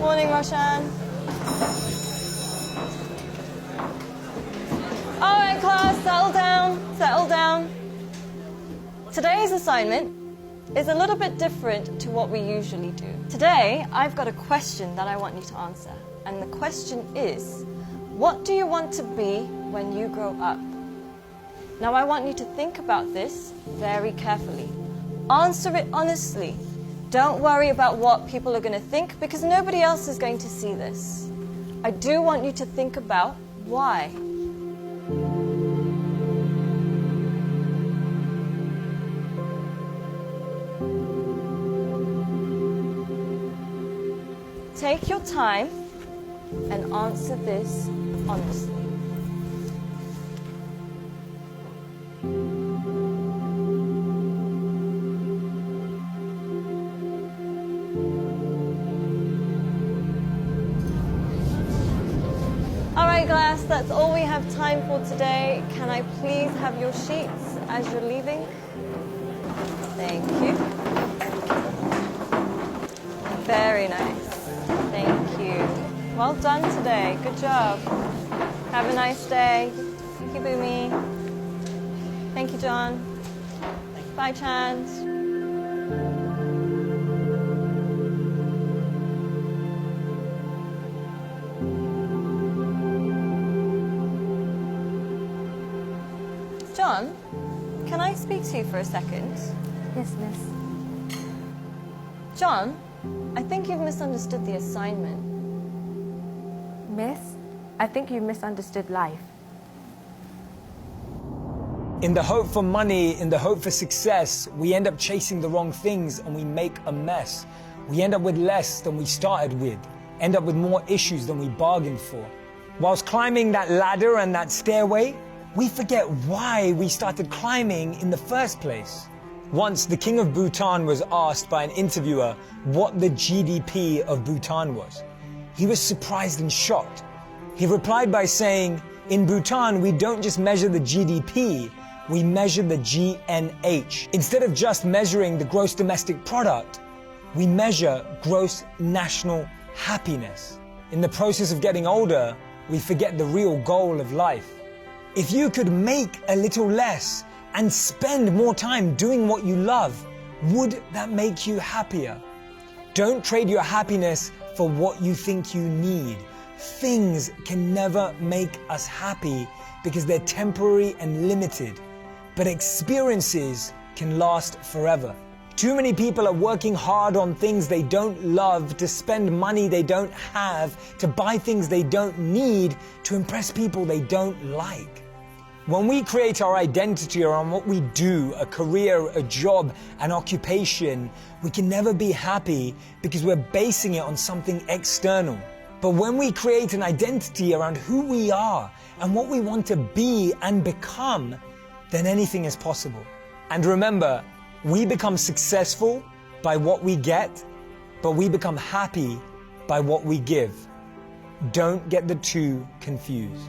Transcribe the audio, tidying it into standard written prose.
Morning, Roshan. All right, class, settle down, settle down. Today's assignment is a little bit different to what we usually do. Today, I've got a question that I want you to answer. And the question is, what do you want to be when you grow up? Now, I want you to think about this very carefully. Answer it honestly. Don't worry about what people are going to think, because nobody else is going to see this. I do want you to think about why. Take your time and answer this honestly. All right, class, that's all we have time for today. Can I please have your sheets as you're leaving? Thank you. Very nice. Thank you. Well done today. Good job. Have a nice day. Thank you, Boomy. Thank you, John. Bye, Chand. John, can I speak to you for a second? Yes, miss. John, I think you've misunderstood the assignment. Miss, I think you misunderstood life. In the hope for money, in the hope for success, we end up chasing the wrong things and we make a mess. We end up with less than we started with, end up with more issues than we bargained for. Whilst climbing that ladder and that stairway, we forget why we started climbing in the first place. Once, the king of Bhutan was asked by an interviewer what the GDP of Bhutan was. He was surprised and shocked. He replied by saying, in Bhutan, we don't just measure the GDP, we measure the GNH. Instead of just measuring the gross domestic product, we measure gross national happiness. In the process of getting older, we forget the real goal of life. If you could make a little less and spend more time doing what you love, would that make you happier? Don't trade your happiness for what you think you need. Things can never make us happy because they're temporary and limited, but experiences can last forever. Too many people are working hard on things they don't love, to spend money they don't have, to buy things they don't need, to impress people they don't like. When we create our identity around what we do, a career, a job, an occupation, we can never be happy because we're basing it on something external. But when we create an identity around who we are and what we want to be and become, then anything is possible. And remember, we become successful by what we get, but we become happy by what we give. Don't get the two confused.